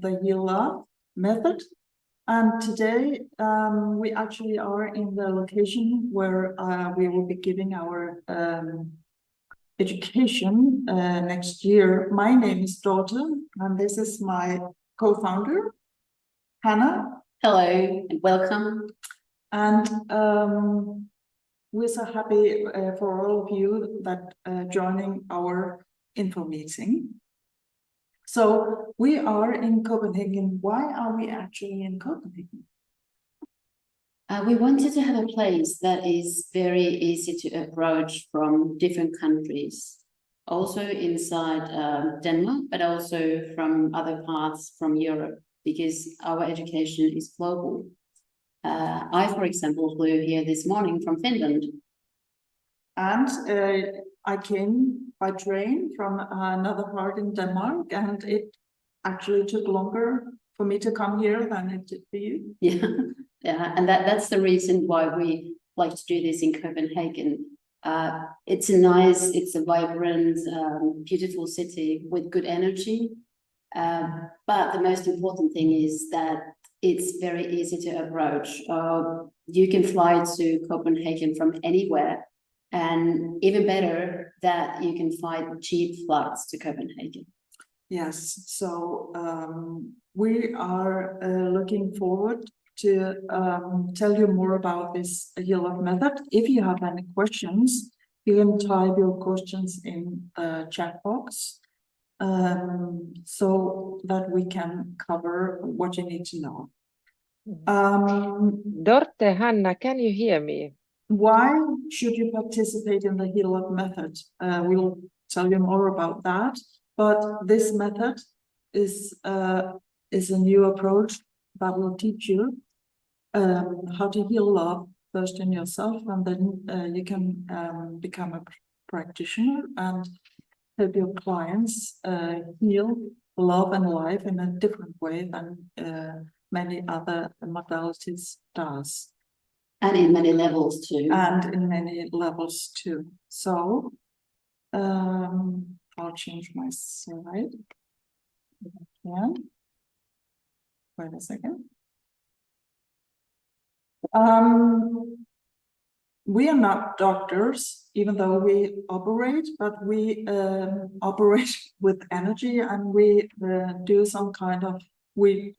the HealLove method. And today we actually are in the location where we will be giving our education next year. My name is Dorte, and this is my co-founder, Hanna. Hello and welcome. And we're so happy for all of you that joining our info meeting. So we are in Copenhagen. Why are we actually in Copenhagen? We wanted to have a place that is very easy to approach from different countries, also inside Denmark, but also from other parts from Europe, because our education is global. I, for example, flew here this morning from Finland. And I came by train from another part in Denmark, and it actually took longer for me to come here than it did for you. Yeah, and that's the reason why we like to do this in Copenhagen. It's a vibrant, beautiful city with good energy. But the most important thing is that it's very easy to approach. You can fly to Copenhagen from anywhere, and even better that you can find cheap flights to Copenhagen. Yes, so we are looking forward to tell you more about this HealLove method. If you have any questions, you can type your questions in the chat box so that we can cover what you need to know. Dorte, Hanna, can you hear me? Why should you participate in the HealLove method? We'll tell you more about that. But this method is a new approach that will teach you how to heal love first in yourself, and then you can become a practitioner and help your clients heal love and life in a different way than many other modalities does. And in many levels too. So I'll change my slide. Yeah. Wait a second. We are not doctors, even though we operate, but we operate with energy, and we do some kind of, we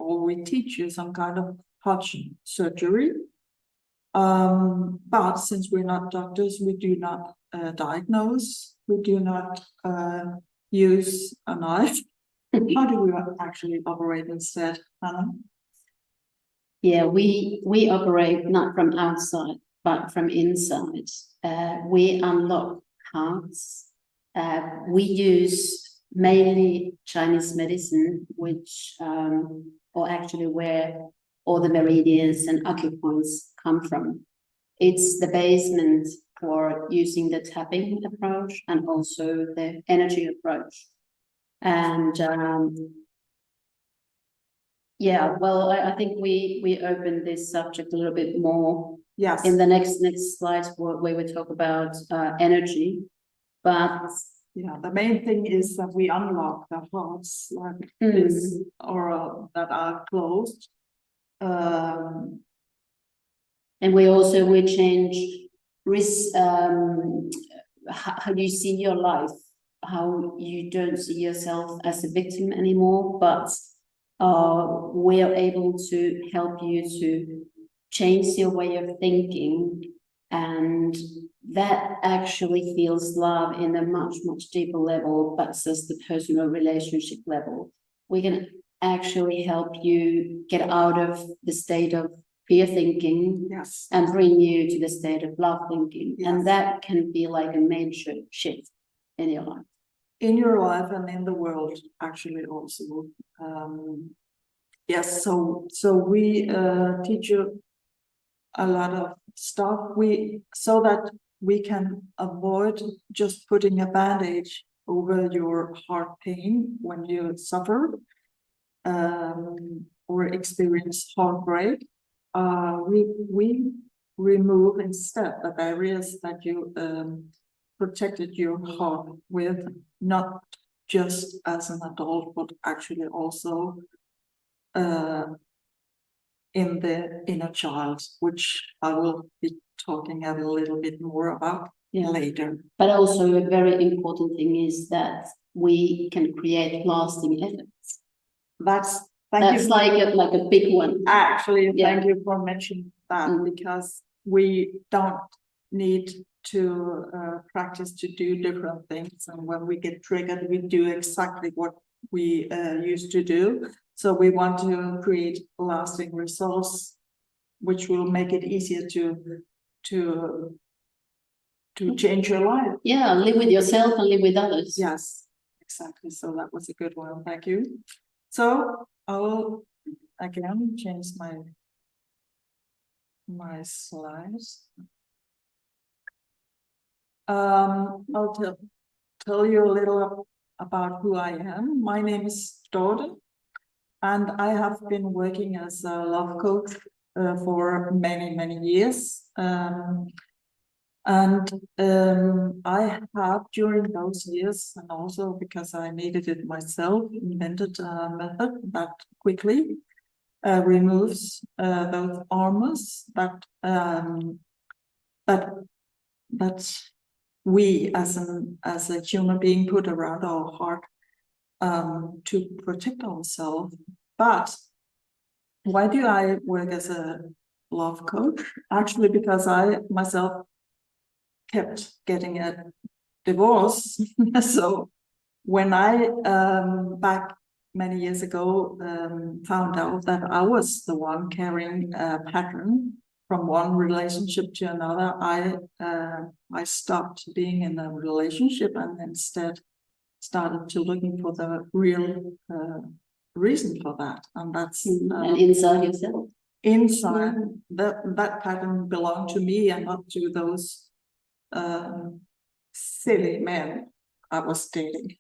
teach you some kind of heart surgery. But since we're not doctors, we do not diagnose, we do not use a knife. How do we actually operate instead, Hanna? Yeah, we operate not from outside, but from inside. We unlock hearts. We use mainly Chinese medicine, which, or actually where all the meridians and acupoints come from. It's the basement for using the tapping approach and also the energy approach. And yeah, well, I think we open this subject a little bit more. Yes. In the next slide, where we talk about energy, but yeah, the main thing is that we unlock the hearts like this, or that are closed. And we change how you see your life, how you don't see yourself as a victim anymore, but we are able to help you to change your way of thinking, and that actually feels love in a much deeper level, but just the personal relationship level. We can actually help you get out of the state of fear thinking, yes, and bring you to the state of love thinking. Yes. And that can be like a major shift in your life. In your life and in the world, actually, also. Yes, so we teach you a lot of stuff so that we can avoid just putting a bandage over your heart pain when you suffer or experience heartbreak. We remove instead the barriers that you protected your heart with, not just as an adult, but actually also in the inner child, which I will be talking a little bit more about later. But also a very important thing is that we can create lasting effects. That's like a big one. Actually, thank you for mentioning that, because we don't need to practice to do different things, and when we get triggered, we do exactly what we used to do. So we want to create lasting results, which will make it easier to change your life. Yeah, live with yourself and live with others. Yes, exactly. So that was a good one. Thank you. So I will again change my slides. I'll tell you a little about who I am. My name is Dorte, and I have been working as a love coach for many years. I have, during those years, and also because I needed it myself, invented a method that quickly removes those armors that we as a human being put around our heart to protect ourselves. But why do I work as a love coach? Actually, because I myself kept getting a divorce. So when I back many years ago found out that I was the one carrying a pattern from one relationship to another, I stopped being in a relationship and instead started to looking for the real reason for that, and that's and inside yourself. Inside that pattern belonged to me and not to those silly men I was dating.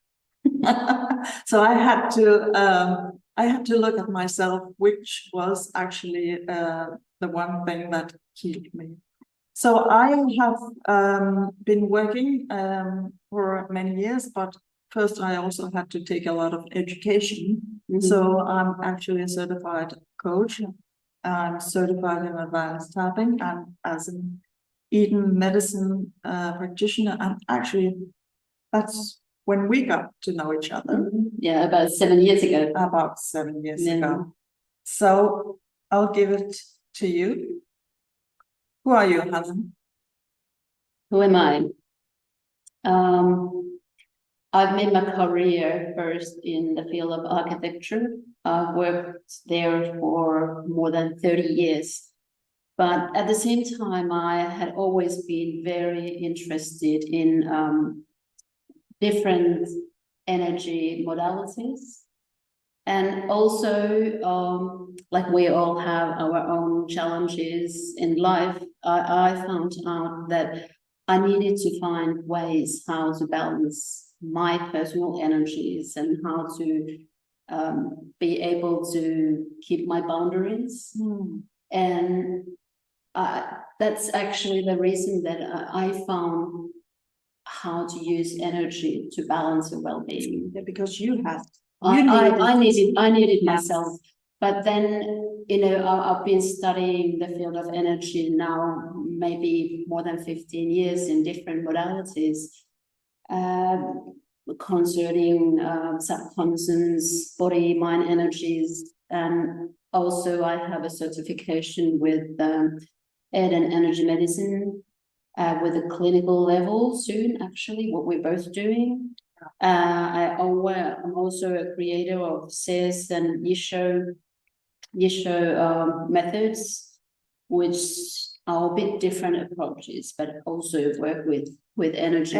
So I had to look at myself, which was actually the one thing that healed me. So I have been working for many years, but first I also had to take a lot of education. So I'm actually a certified coach. I'm certified in advanced tapping and as an Eden medicine practitioner. And actually, that's when we got to know each other. Yeah, about 7 years ago. About 7 years ago. So I'll give it to you. Who are you, Hanna? Who am I? I've made my career first in the field of architecture. I've worked there for more than 30 years. But at the same time, I had always been very interested in different energy modalities. And also, like we all have our own challenges in life, I found out that I needed to find ways how to balance my personal energies and how to be able to keep my boundaries. And that's actually the reason that I found how to use energy to balance your well-being. Yeah, because you had. I needed myself. But then, I've been studying the field of energy now, maybe more than 15 years in different modalities, concerning subconscious, body, mind energies. And also I have a certification with Ed and Energy Medicine with a clinical level soon, actually, what we're both doing. I'm also a creator of SES and Yisho methods, which are a bit different approaches, but also work with energy.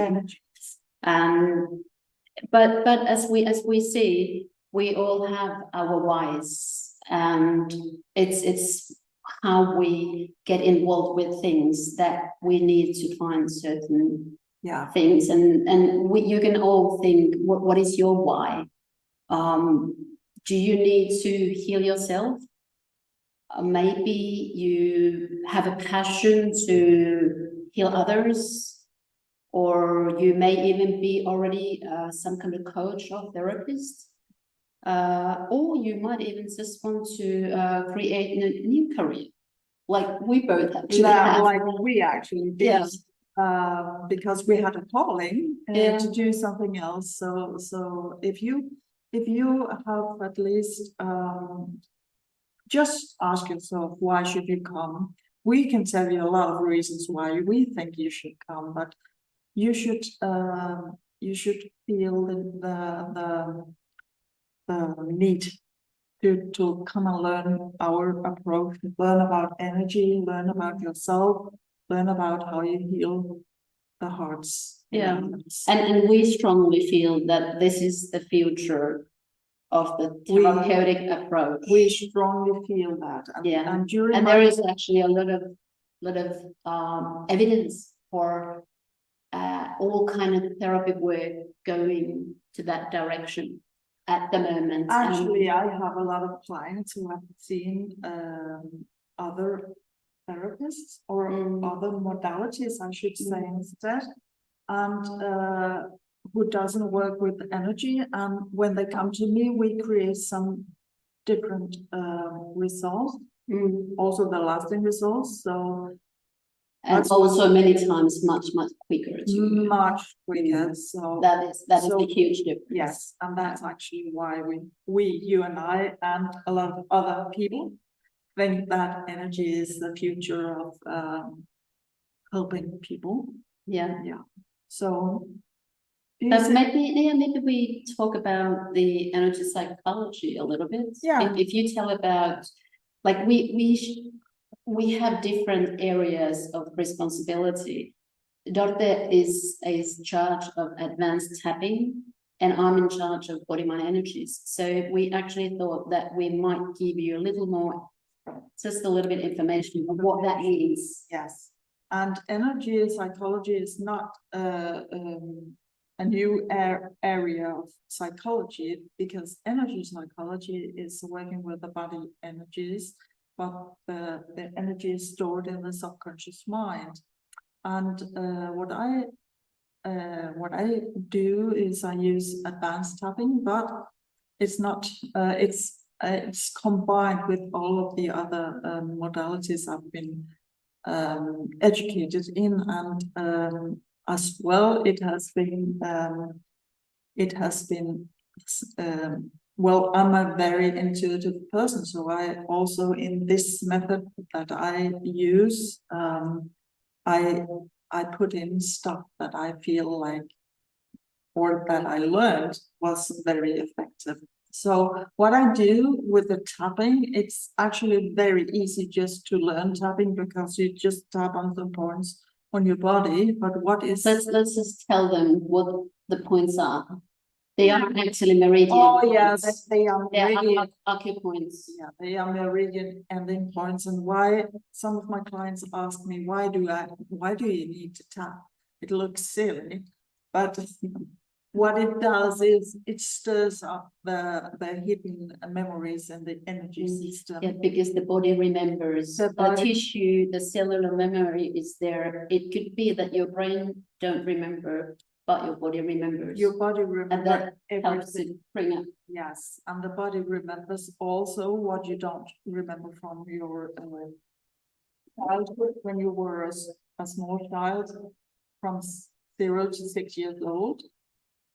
But as we see, we all have our whys, and it's how we get involved with things that we need to find certain things, and you can all think, what is your why? Do you need to heal yourself? Maybe you have a passion to heal others, or you may even be already some kind of coach or therapist. or you might even just want to create a new career, like we both actually have. Like we actually did. Yeah. Because we had a calling Yeah. to do something else. So if you have at least just ask yourself, why should you come? We can tell you a lot of reasons why we think you should come, but you should feel the need to come and learn our approach, learn about energy, learn about yourself, learn about how you heal the hearts. Yeah, and we strongly feel that this is the future of the therapeutic approach. We strongly feel that. And there is actually a lot of evidence for all kind of therapy work going to that direction at the moment. Actually, I have a lot of clients who have seen other therapists or other modalities, I should say instead, and who doesn't work with energy. And when they come to me, we create some different results, also the lasting results. So and also many times much quicker too. Much quicker. So that is a huge difference. Yes, and that's actually why you and I and a lot of other people think that energy is the future of helping people. Yeah. So but maybe we talk about the energy psychology a little bit. Yeah. If you tell about, like, we have different areas of responsibility. Dorte is in charge of advanced tapping, and I'm in charge of body mind energies. So we actually thought that we might give you a little more, just a little bit of information on what that means. Yes, and energy psychology is not a new area of psychology, because energy psychology is working with the body energies, but the energy is stored in the subconscious mind. And what I do is I use advanced tapping, but it's not. It's combined with all of the other modalities I've been educated in, and as well, it has been. Well, I'm a very intuitive person, so I also, in this method that I use, I put in stuff that I feel like, or that I learned was very effective. So what I do with the tapping, it's actually very easy just to learn tapping, because you just tap on the points on your body. But what is... Let's just tell them what the points are. They are actually meridian. Oh yes, they are meridian acupoints. Yeah, they are meridian ending points. And why some of my clients ask me, why do you need to tap? It looks silly, but what it does is it stirs up the hidden memories and the energy system. Yeah, because the body remembers. The tissue, the cellular memory is there. It could be that your brain don't remember, but your body remembers. Your body remembers. And that helps it bring up. Yes, and the body remembers also what you don't remember from your childhood, when you were a small child, from 0 to 6 years old.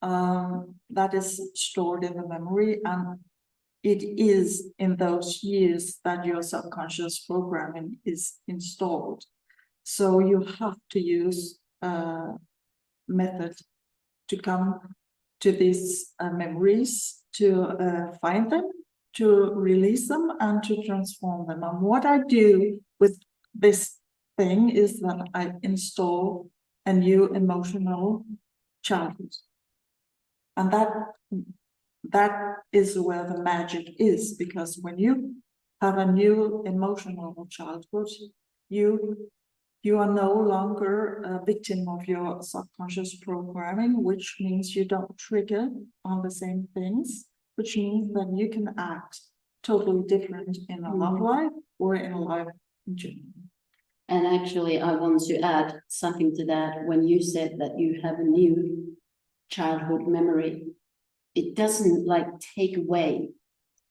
That is stored in the memory, and it is in those years that your subconscious programming is installed. So you have to use a method to come to these memories, to find them, to release them, and to transform them. And what I do with this thing is that I install a new emotional childhood. And that is where the magic is, because when you have a new emotional childhood, you are no longer a victim of your subconscious programming, which means you don't trigger on the same things, which means that you can act totally different in a love life or in a life in general. And actually, I want to add something to that. When you said that you have a new childhood memory, it doesn't like take away,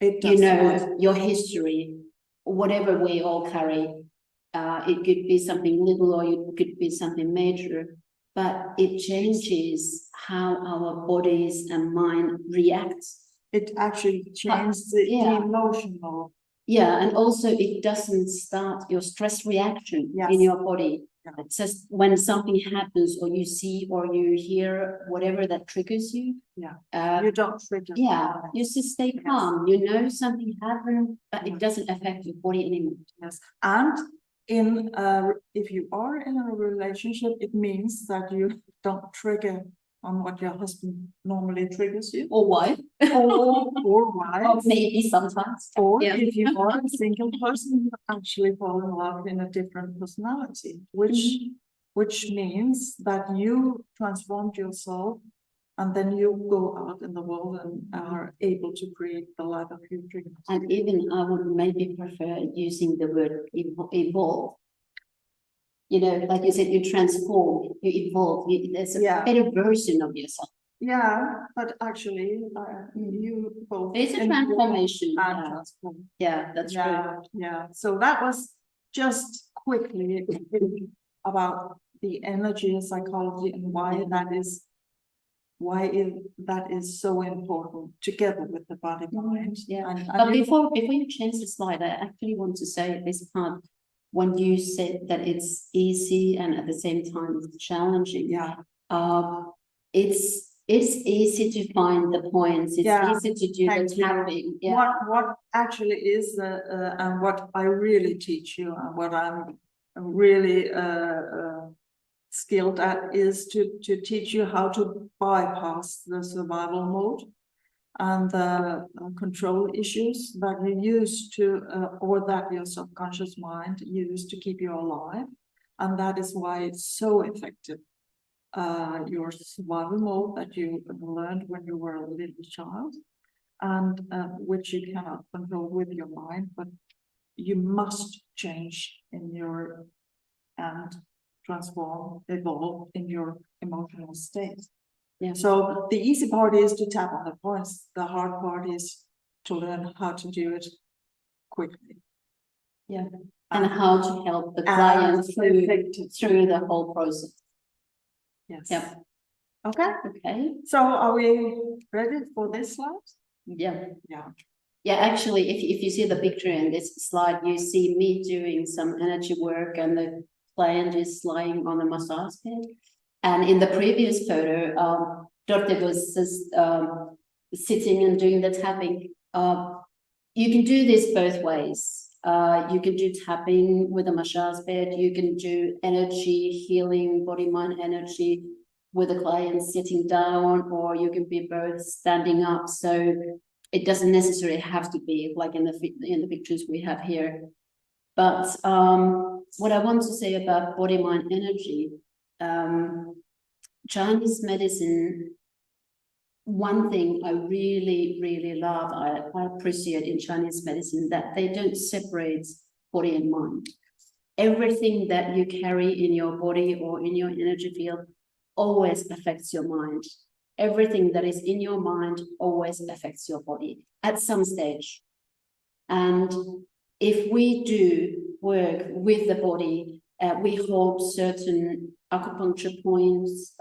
It you does know, not. your history, whatever we all carry. It could be something little or it could be something major, but it changes how our bodies and mind react. It actually changes the yeah. emotional. Yeah, and also it doesn't start your stress reaction Yes. in your body. Yeah. It's just when something happens or you see or you hear whatever that triggers you. Yeah. You don't trigger. Yeah, you just stay calm. You know something happened, but it doesn't affect your body anymore. Yes. And if you are in a relationship, it means that you don't trigger on what your husband normally triggers you. Or wife. Or wife. Or maybe sometimes. Or if you are a single person, you actually fall in love in a different personality, which means that you transformed yourself and then you go out in the world and are able to create the life of your dreams. And even I would maybe prefer using the word evolve. You know, like you said, you transform, you evolve, there's a better version of yourself. Yeah, but actually, you both. It's a transformation. And transform. Yeah, that's true. Yeah, so that was just quickly about the energy psychology and why that is so important together with the body mind. Yeah, but before you change the slide, I actually want to say this part. When you said that it's easy and at the same time challenging, it's easy to find the points. It's easy to do the tapping. Yeah. What actually is and what I really teach you and what I'm really skilled at is to teach you how to bypass the survival mode and the control issues that you use to, or that your subconscious mind used to keep you alive. And that is why it's so effective. Your survival mode that you learned when you were a little child, and which you cannot control with your mind, but you must change in your and transform, evolve in your emotional state. Yeah. So the easy part is to tap on the points. The hard part is to learn how to do it quickly. Yeah. And how to help the client through the whole process. Yes. Yeah. Okay. Okay. So are we ready for this slide? Yeah. Yeah. Yeah, actually, if you see the picture in this slide, you see me doing some energy work and the client is lying on the massage bed. And in the previous photo, Dorte was just sitting and doing the tapping. You can do this both ways. You can do tapping with a massage bed. You can do energy healing, body mind energy with a client sitting down, or you can be both standing up. So it doesn't necessarily have to be like in the pictures we have here. But what I want to say about body mind energy, Chinese medicine, one thing I really, really love, I appreciate in Chinese medicine, that they don't separate body and mind. Everything that you carry in your body or in your energy field always affects your mind. Everything that is in your mind always affects your body at some stage. And if we do work with the body, we hold certain acupuncture points,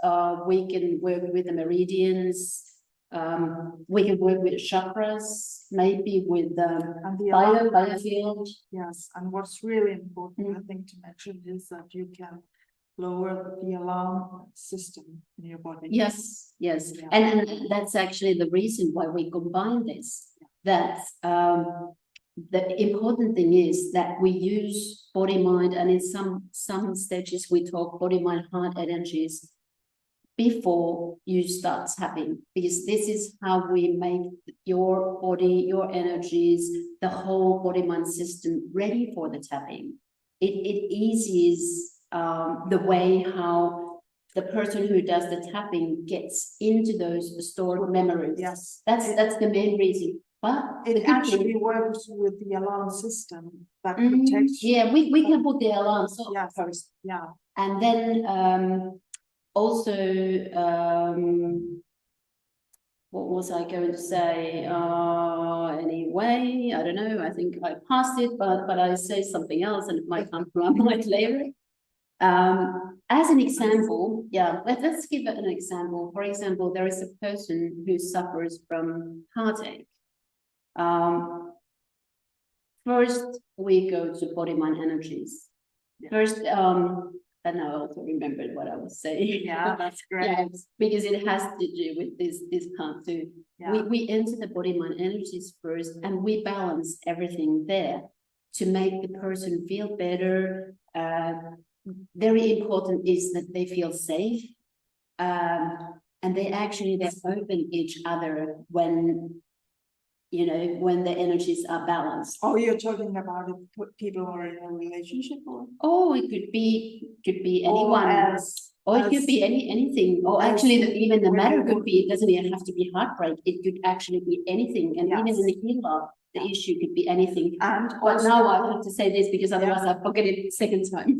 we can work with the meridians, we can work with chakras, maybe with the biofield. Yes, and what's really important, I think, to mention is that you can lower the alarm system in your body. Yes, yes. Yeah. And that's actually the reason why we combine this. That the important thing is that we use body, mind, and in some stages we talk body, mind, heart energies before you start tapping, because this is how we make your body, your energies, the whole body mind system ready for the tapping. It eases the way how the person who does the tapping gets into those stored memories. Yes, that's the main reason. But it actually works with the alarm system that protects you. Yeah, we can put the alarms off first. Yeah. And then also what was I going to say? Anyway, I don't know. I think I passed it, but I say something else, and it might come to my mind later. As an example, yeah, let's give it an example. For example, there is a person who suffers from heartache. First, we go to body, mind, energies. First, and I also remembered what I was saying. Yeah, that's great. Yeah, because it has to do with this part too. Yeah. We enter the body, mind, energies first, and we balance everything there to make the person feel better. Very important is that they feel safe, and they open each other when, you know, when the energies are balanced. Oh, you're talking about people who are in a relationship, or? Oh, it could be anyone, or it could be anything. Or actually, even the matter could be. It doesn't even have to be heartbreak. It could actually be anything, and even in the HealLove, the issue could be anything. And but now I have to say this because otherwise I forget it second time.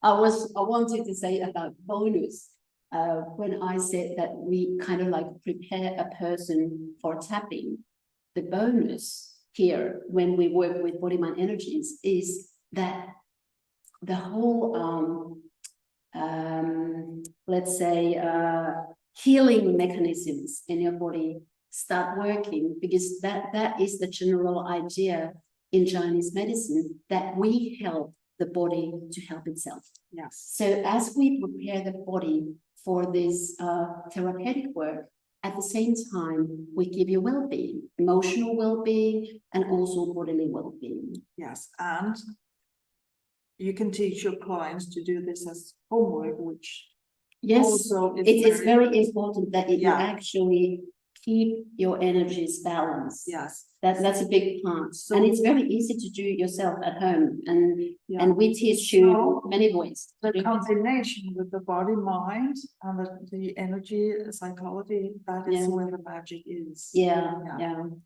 I wanted to say about bonus. When I said that we kind of like prepare a person for tapping, the bonus here when we work with body, mind, energies is that the whole let's say healing mechanisms in your body start working, because that is the general idea in Chinese medicine, that we help the body to help itself. Yes. So as we prepare the body for this therapeutic work, at the same time, we give you well-being, emotional well-being, and also bodily well-being. Yes, and you can teach your clients to do this as homework, which also it's very important that you actually keep your energies balanced. Yes, that's a big part, and it's very easy to do yourself at home, and we teach you many ways. The combination with the body, mind, and the energy, psychology, that is where the magic is. Yeah,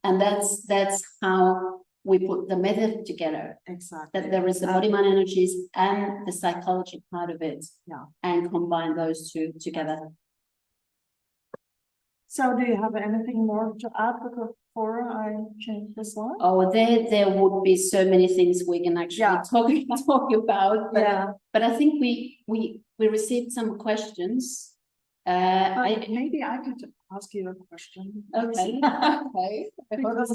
and that's how we put the method together. Exactly. That there is the body, mind, energies, and the psychology part of it. Yeah. And combine those two together. So do you have anything more to add before I change the slide? Oh, there would be so many things we can actually talk about. But I think we received some questions. Maybe I could ask you a question. Okay. Okay. Because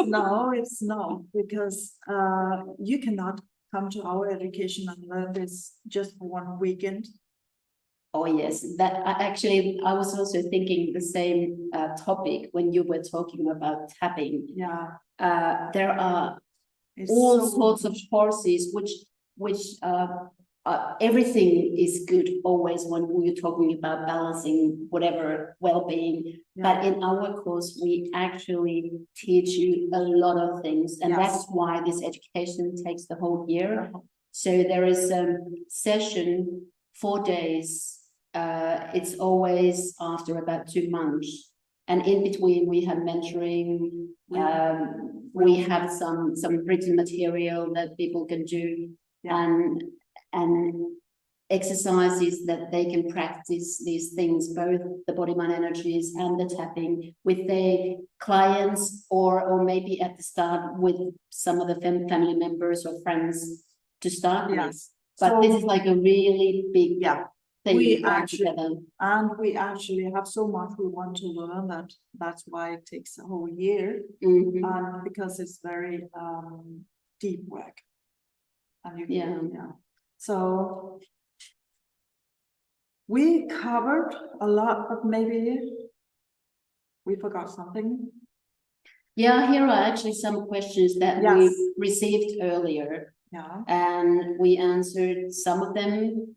no, it's no, because you cannot come to our education and learn this just for one weekend. Oh yes, I was also thinking the same topic when you were talking about tapping. Yeah. There are all sorts of courses which everything is good always when we're talking about balancing whatever well-being. But in our course, we actually teach you a lot of things, and that's why this education takes the whole year. So there is a session 4 days. It's always after about 2 months, and in between we have mentoring. We have some written material that people can do, and exercises that they can practice these things, both the body, mind, energies, and the tapping with their clients, or maybe at the start with some of the family members or friends to start with. But this is like a really big thing. We actually have so much we want to learn that's why it takes a whole year, because it's very deep work. And so we covered a lot, but maybe we forgot something. Yeah, here are actually some questions that we received earlier. Yeah. And we answered some of them,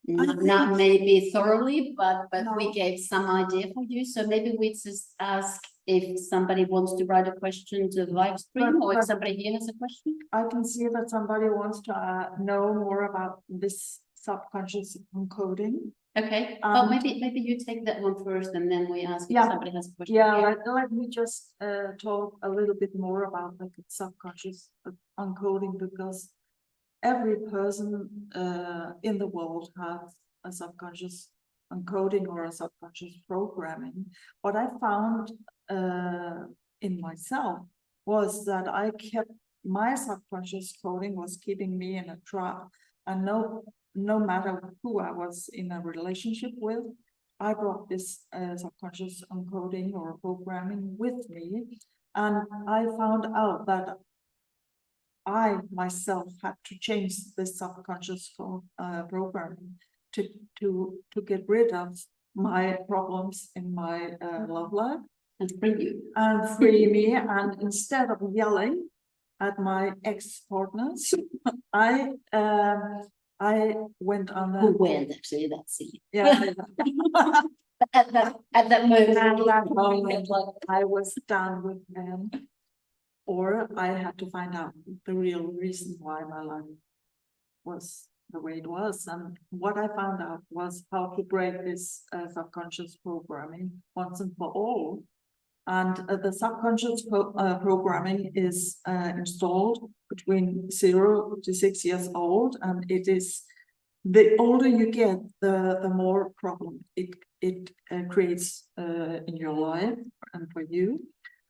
not maybe thoroughly, but we gave some idea for you. So maybe we just ask if somebody wants to write a question to the live stream, or if somebody here has a question. I can see that somebody wants to know more about this subconscious encoding. Okay. Well, maybe you take that one first, and then we ask if somebody has a question. Yeah, let me just talk a little bit more about the subconscious encoding, because every person in the world has a subconscious encoding or a subconscious programming, what I found in myself was that I kept my subconscious coding was keeping me in a trap, and no matter who I was in a relationship with, I brought this subconscious encoding or programming with me, and I found out that I myself had to change this subconscious programming to get rid of my problems in my love life And free you. and free me. And instead of yelling at my ex-partners, I went on Who that. went actually that scene? Yeah. At that moment. At that moment, like, I was done with them, or I had to find out the real reason why my life was the way it was. And what I found out was how to break this subconscious programming once and for all. And the subconscious programming is installed between 0 to 6 years old, and it is, the older you get, the more problem it creates in your life and for you.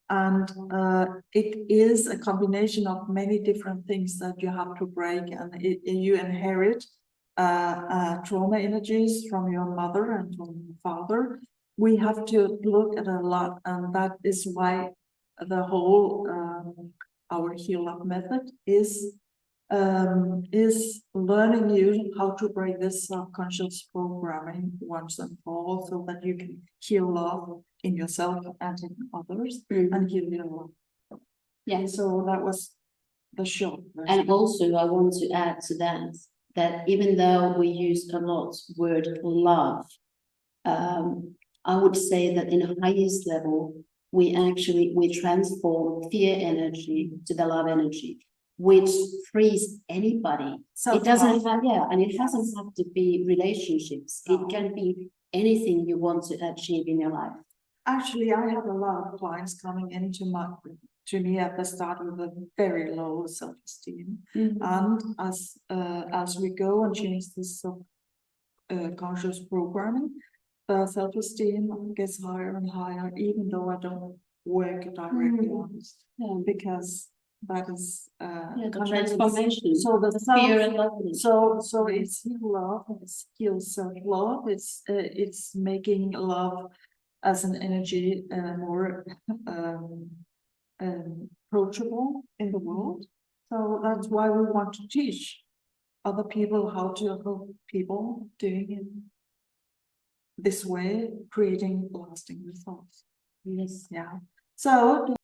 And it is a combination of many different things that you have to break, and you inherit trauma energies from your mother and from your father. We have to look at a lot, and that is why the whole our HealLove method is learning you how to break this subconscious programming once and for all, so that you can heal love in yourself and in others, and heal your love. Yeah. So that was the short version. And also I want to add to that even though we use a lot word love, I would say that in the highest level, we transform fear energy to the love energy, which frees anybody. It doesn't have, and it doesn't have to be relationships. It can be anything you want to achieve in your life. Actually, I have a lot of clients coming into to me at the start with a very low self-esteem, and as we go and change this conscious programming, the self-esteem gets higher and higher, even though I don't work directly on it, because that is the transformation. So the fear and love. So it's HealLove, it's heal self-love, it's making love as an energy more approachable in the world. So that's why we want to teach other people how to help people doing it this way, creating lasting results. Yes. Yeah. So